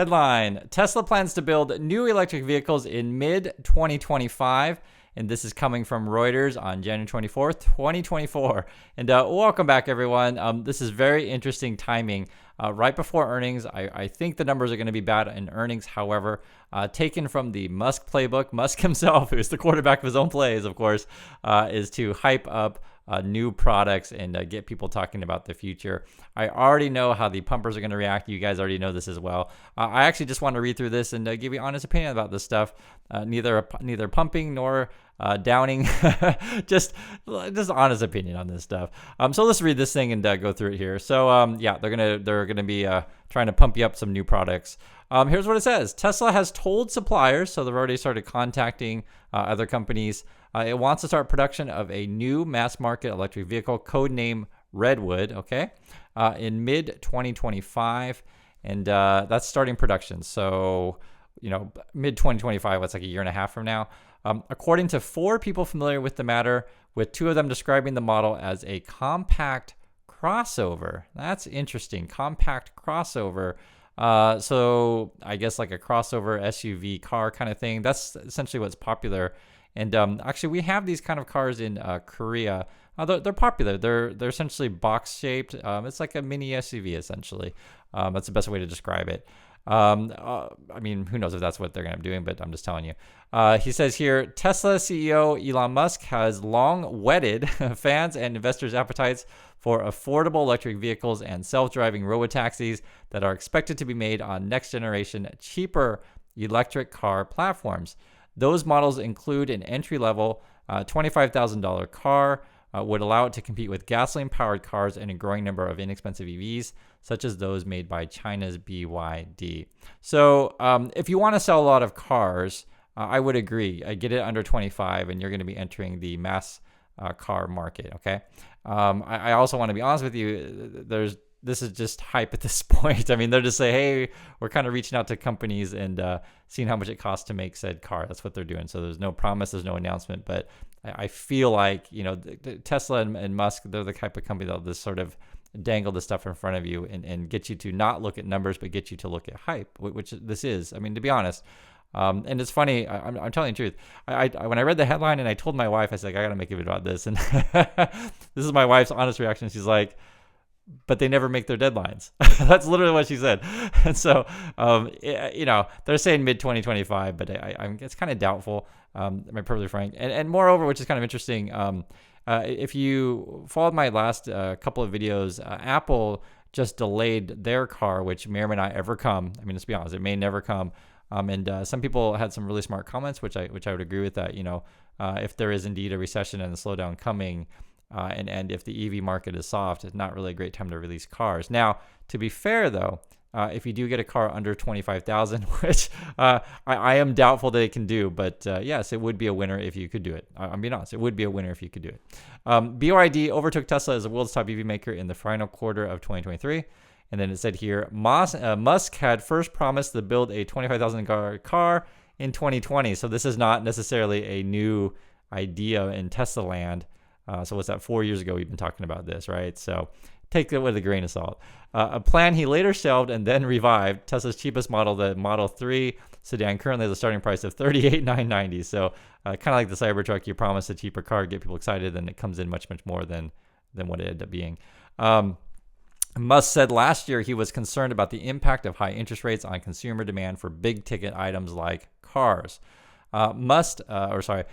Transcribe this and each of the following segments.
Headline: Tesla plans to build new electric vehicles in mid-2025. And this is coming from Reuters on January 24th, 2024. And welcome back, everyone. This is very interesting timing. Right before earnings, I think the numbers are going to be bad in earnings. However, taken from the Musk playbook, Musk himself, who's the quarterback of his own plays, of course, is to hype up new products and get people talking about the future. I already know how the pumpers are going to react. You guys already know this as well. I actually just want to read through this and give you honest opinion about this stuff. Neither pumping nor downing, just honest opinion on this stuff. So let's read this thing and go through it here. So yeah, they're gonna be trying to pump you up some new products. Here's what it says: Tesla has told suppliers, so they've already started contacting other companies. It wants to start production of a new mass market electric vehicle, codename Redwood, okay, in mid-2025. And that's starting production. So, mid-2025, that's like a year and a half from now. According to 4 people familiar with the matter, with 2 of them describing the model as a compact crossover. That's interesting. Compact crossover. So I guess like a crossover SUV car kind of thing. That's essentially what's popular. And actually, we have these kind of cars in Korea. They're popular. They're essentially box shaped. It's like a mini SUV essentially. That's the best way to describe it. I mean, who knows if that's what they're going to be doing, but I'm just telling you. He says here, Tesla CEO Elon Musk has long whetted fans and investors' appetites for affordable electric vehicles and self-driving robotaxis that are expected to be made on next-generation, cheaper electric car platforms. Those models include an entry-level $25,000 car, would allow it to compete with gasoline-powered cars and a growing number of inexpensive EVs, such as those made by China's BYD. So if you want to sell a lot of cars, I would agree. Get it under 25, and you're going to be entering the mass car market, okay? I also want to be honest with you. This is just hype at this point. I mean, they're just saying, hey, we're kind of reaching out to companies and seeing how much it costs to make said car. That's what they're doing. So there's no promise, there's no announcement. But I feel like, Tesla and Musk, they're the type of company that'll just sort of dangle the stuff in front of you and get you to not look at numbers, but get you to look at hype, which this is. I mean, to be honest. And it's funny, I'm telling you the truth. I when I read the headline and I told my wife, I said, I got to make a video about this. And this is my wife's honest reaction. She's like, but they never make their deadlines. That's literally what she said. And so, they're saying mid-2025, but it's kind of doubtful. Am I perfectly frank? And moreover, which is kind of interesting, if you followed my last couple of videos, Apple just delayed their car, which may or may not ever come. I mean, let's be honest, it may never come. And some people had some really smart comments, which I would agree with that. If there is indeed a recession and a slowdown coming, and if the EV market is soft, it's not really a great time to release cars. Now, to be fair though, if you do get a car under 25,000, which I am doubtful that it can do, but yes, it would be a winner if you could do it. I'm being honest, it would be a winner if you could do it. BYD overtook Tesla as the world's top EV maker in the final quarter of 2023. And then it said here, Musk had first promised to build a $25,000 car in 2020. So this is not necessarily a new idea in Tesla land. So what's that? 4 years ago, we've been talking about this, right? So take it with a grain of salt. A plan he later shelved and then revived. Tesla's cheapest model, the Model 3 sedan, currently has a starting price of $38,990. So kind of like the Cybertruck, you promise a cheaper car, get people excited, and it comes in much, much more than what it ended up being. Musk said last year he was concerned about the impact of high interest rates on consumer demand for big ticket items like cars. Tesla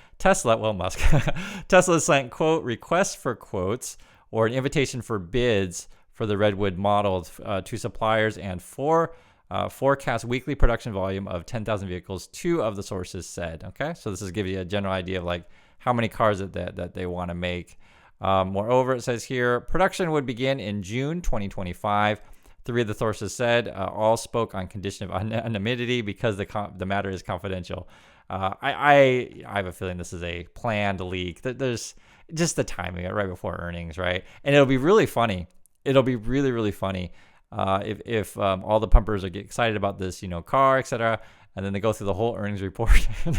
sent, quote, requests for quotes or an invitation for bids for the Redwood model to suppliers and forecast weekly production volume of 10,000 vehicles, 2 of the sources said. Okay, so this is giving you a general idea of like how many cars that they want to make. Moreover, it says here, production would begin in June 2025. 3 of the sources said, all spoke on condition of anonymity because the matter is confidential. I have a feeling this is a planned leak. There's just the timing right before earnings, right? And it'll be really funny. It'll be really, really funny if all the pumpers get excited about this, car, etc., and then they go through the whole earnings report and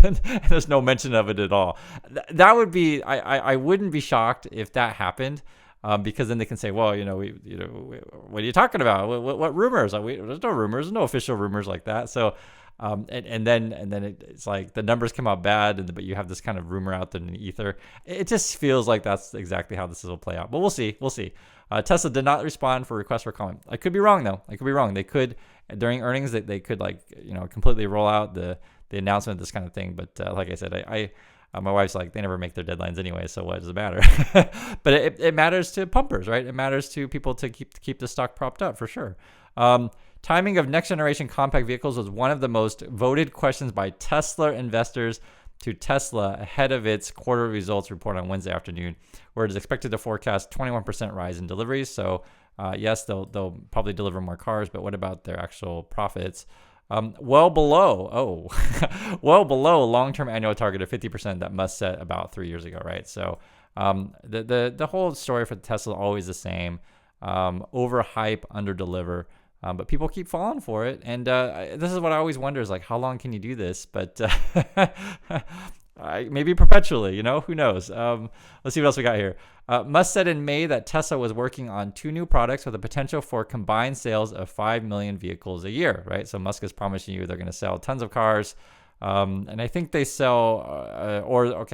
there's no mention of it at all. That would be, I wouldn't be shocked if that happened. because then they can say, well, what are you talking about? What rumors? There's no rumors, there's no official rumors like that. So, and then it's like the numbers come out bad, but you have this kind of rumor out there in the ether. It just feels like that's exactly how this will play out. But we'll see. Tesla did not respond for requests for comment. I could be wrong though. They could during earnings they could completely roll out the announcement, this kind of thing. But like I said, my wife's like, they never make their deadlines anyway, so what does it matter? But it matters to pumpers, right? It matters to people to keep the stock propped up for sure. Timing of next generation compact vehicles was one of the most voted questions by Tesla investors to Tesla ahead of its quarterly results report on Wednesday afternoon, where it is expected to forecast 21% rise in deliveries. So yes, they'll probably deliver more cars, but what about their actual profits? Well below long-term annual target of 50% that Musk set about 3 years ago, right? So the whole story for Tesla is always the same: overhype, underdeliver. But people keep falling for it, and this is what I always wonder: is like, how long can you do this? But maybe perpetually, who knows? Let's see what else we got here. Musk said in May that Tesla was working on 2 new products with the potential for combined sales of 5 million vehicles a year, right? So Musk is promising you they're going to sell tons of cars, and I think they sell,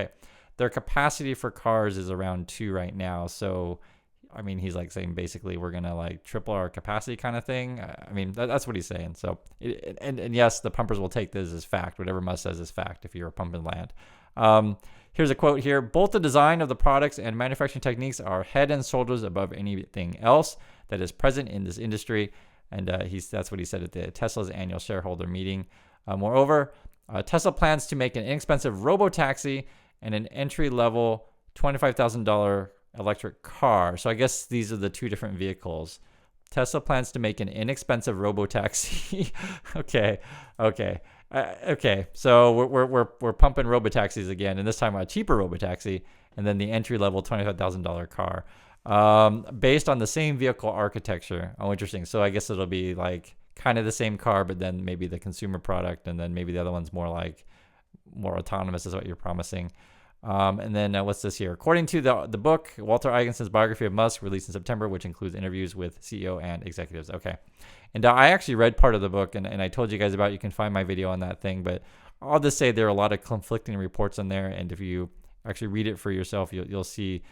their capacity for cars is around 2 right now. So I mean, he's like saying basically we're gonna like triple our capacity kind of thing. I mean, that's what he's saying. So, and yes, the pumpers will take this as fact. Whatever Musk says is fact if you're a pumping land. Here's a quote here: both the design of the products and manufacturing techniques are head and shoulders above anything else that is present in this industry. And that's what he said at the Tesla's annual shareholder meeting. Moreover, Tesla plans to make an inexpensive Robotaxi and an entry-level $25,000 electric car. So I guess these are the 2 different vehicles. Tesla plans to make an inexpensive Robotaxi. Okay. So we're pumping Robotaxis again, and this time a cheaper Robotaxi, and then the entry level $25,000 car, based on the same vehicle architecture. Oh, interesting. So I guess it'll be like kind of the same car, but then maybe the consumer product, and then maybe the other one's more autonomous is what you're promising. And then what's this here? According to the book, Walter Isaacson's biography of Musk, released in September, which includes interviews with CEO and executives. Okay. And I actually read part of the book, and I told you guys about it. You can find my video on that thing. But I'll just say there are a lot of conflicting reports in there. And if you actually read it for yourself, you'll see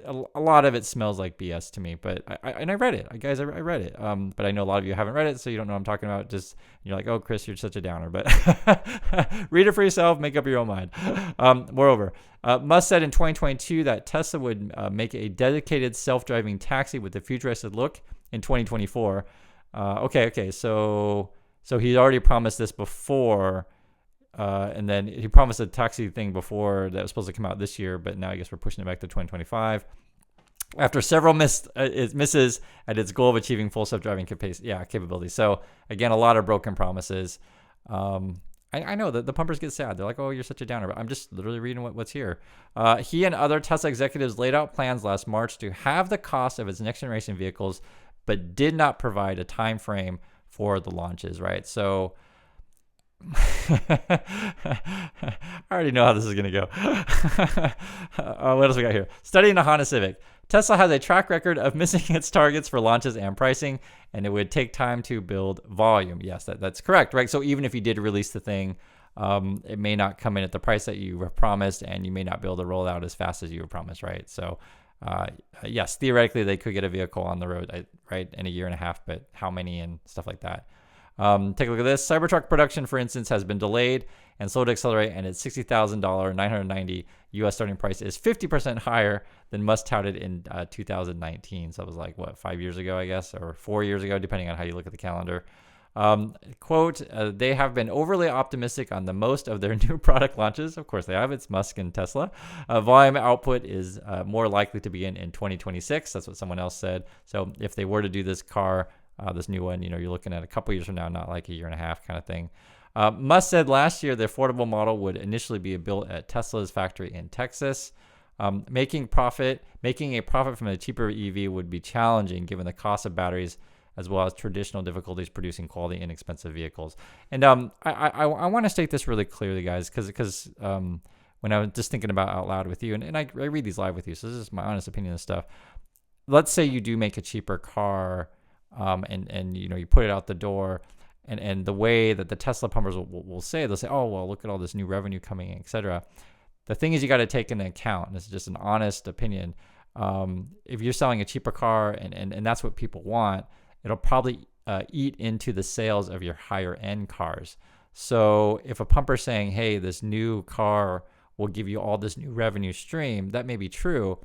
a lot of it smells like BS to me. But I read it. Guys, I read it. But I know a lot of you haven't read it, so you don't know what I'm talking about. You're like, oh, Chris, you're such a downer. But read it for yourself. Make up your own mind. Moreover, Musk said in 2022 that Tesla would make a dedicated self-driving taxi with a futuristic look in 2024. Okay. So he already promised this before. And then he promised a taxi thing before that was supposed to come out this year, but now I guess we're pushing it back to 2025. After several misses at its goal of achieving full self-driving capability. So again, a lot of broken promises. I know that the pumpers get sad. They're like, oh, you're such a downer. But I'm just literally reading what's here. He and other Tesla executives laid out plans last March to halve the cost of its next generation vehicles, but did not provide a time frame for the launches, right? So I already know how this is going to go. What else we got here? Studying a Honda Civic. Tesla has a track record of missing its targets for launches and pricing, and it would take time to build volume. Yes, that's correct, right? So even if you did release the thing, it may not come in at the price that you were promised, and you may not be able to roll it out as fast as you were promised, right? So yes, theoretically, they could get a vehicle on the road, right, in a year and a half, but how many and stuff like that. Take a look at this. Cybertruck production, for instance, has been delayed and slow to accelerate, and its $60,000, $990 US starting price is 50% higher than Musk touted in 2019. So it was like, 5 years ago, I guess, or 4 years ago, depending on how you look at the calendar. Quote, they have been overly optimistic on the most of their new product launches. Of course they have. It's Musk and Tesla. Volume output is more likely to begin in 2026. That's what someone else said. So if they were to do this car, this new one, you're looking at a couple years from now, not like a year and a half kind of thing. Musk said last year the affordable model would initially be built at Tesla's factory in Texas. Making a profit from a cheaper EV would be challenging given the cost of batteries as well as traditional difficulties producing quality, inexpensive vehicles. And I want to state this really clearly, guys, because when I was just thinking about out loud with you, and I read these live with you, so this is my honest opinion of stuff. let's say you do make a cheaper car, and you put it out the door, and the way that the Tesla pumpers will say, they'll say, oh well, look at all this new revenue coming in, etc. The thing is, you got to take into account, and this is just an honest opinion, if you're selling a cheaper car and that's what people want, it'll probably eat into the sales of your higher end cars. So if a pumper's saying, hey, this new car will give you all this new revenue stream, that may be true,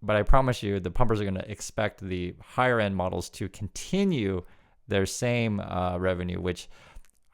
but I promise you the pumpers are going to expect the higher end models to continue their same revenue, which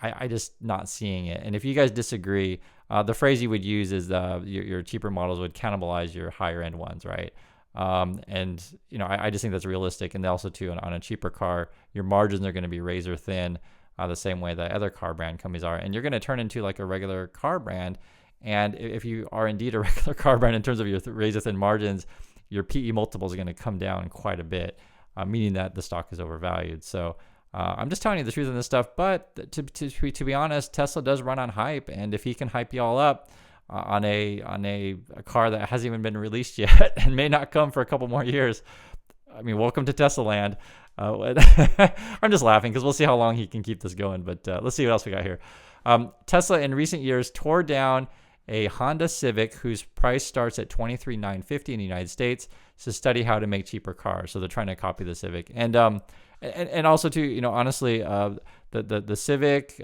I just not seeing it. And if you guys disagree, the phrase you would use is your cheaper models would cannibalize your higher end ones, right? And I just think that's realistic. And also too, on a cheaper car, your margins are going to be razor thin, the same way that other car brand companies are, and you're going to turn into like a regular car brand. And if you are indeed a regular car brand in terms of your razor thin margins, your PE multiples are going to come down quite a bit, meaning that the stock is overvalued. So I'm just telling you the truth on this stuff. But to be honest, Tesla does run on hype, and if he can hype you all up on a car that hasn't even been released yet and may not come for a couple more years, I mean, welcome to Tesla land. I'm just laughing because we'll see how long he can keep this going. But let's see what else we got here. Tesla in recent years tore down a Honda Civic whose price starts at $23,950 in the United States to study how to make cheaper cars. So they're trying to copy the Civic, and also too, honestly, the Civic,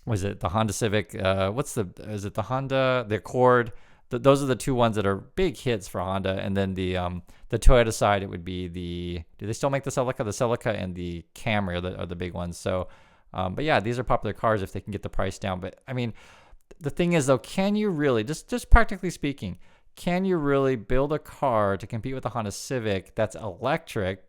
was it the Honda Civic? Is it the Honda, the Accord? Those are the two ones that are big hits for Honda. And then the Toyota side, it would be do they still make the Celica? The Celica and the Camry are the big ones. So, but yeah, these are popular cars if they can get the price down. But I mean, the thing is though, can you really, just practically speaking, can you really build a car to compete with the Honda Civic that's electric,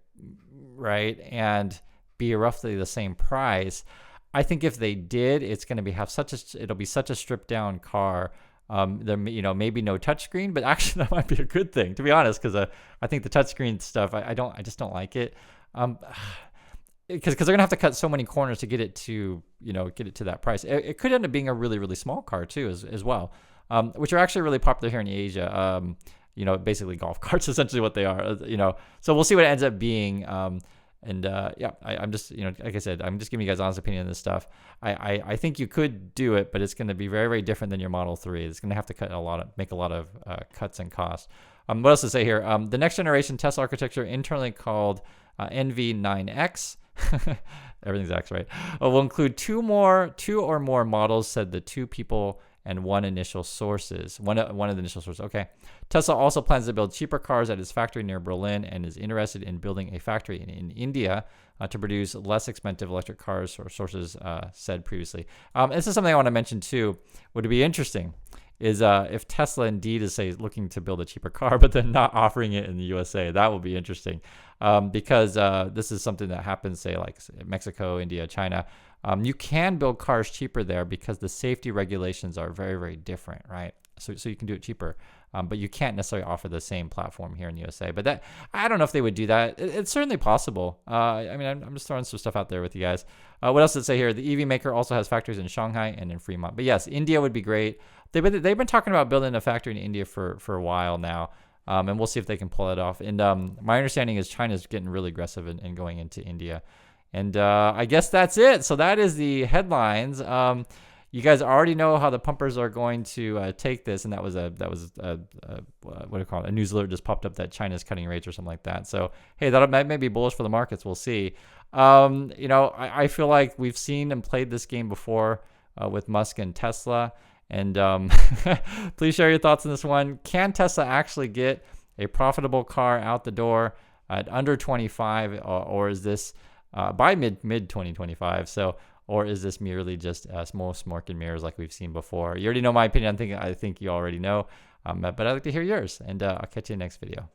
right, and be roughly the same price? I think if they did, it's going to it'll be such a stripped down car. There, maybe no touchscreen, but actually that might be a good thing, to be honest, because I think the touchscreen stuff, I just don't like it. Because they're gonna have to cut so many corners to get it to that price. It could end up being a really, really small car too, as well, which are actually really popular here in Asia. Basically golf carts, essentially what they are. So we'll see what it ends up being. I'm just, like I said, I'm just giving you guys honest opinion on this stuff. I think you could do it, but it's going to be very, very different than your Model 3. It's going to have to make a lot of cuts and costs. What else to say here? The next generation Tesla architecture, internally called NV9X, everything's X, right? Will include two or more models, said the two people and one of the initial sources. Okay. Tesla also plans to build cheaper cars at its factory near Berlin and is interested in building a factory in India to produce less expensive electric cars, or sources said previously. This is something I want to mention too. Would be interesting is if Tesla indeed is, say, looking to build a cheaper car, but then not offering it in the USA. That will be interesting because this is something that happens, say, like Mexico, India, China. You can build cars cheaper there because the safety regulations are very, very different, right? So you can do it cheaper, but you can't necessarily offer the same platform here in the USA. But that, I don't know if they would do that. It's certainly possible. I'm just throwing some stuff out there with you guys. What else did it say here? The EV maker also has factories in Shanghai and in Fremont. But yes, India would be great. They've been talking about building a factory in India for a while now, and we'll see if they can pull it off. And my understanding is China's getting really aggressive in going into India. And I guess that's it. So that is the headlines. You guys already know how the pumpers are going to take this, and that was what do you call it? A news alert just popped up that China's cutting rates or something like that. So hey, that may be bullish for the markets. We'll see. I feel like we've seen and played this game before with Musk and Tesla. And please share your thoughts on this one. Can Tesla actually get a profitable car out the door at under 25, or is this by mid 2025? So, or is this merely just small smoke and mirrors like we've seen before? You already know my opinion. I think you already know, but I'd like to hear yours, and I'll catch you in the next video.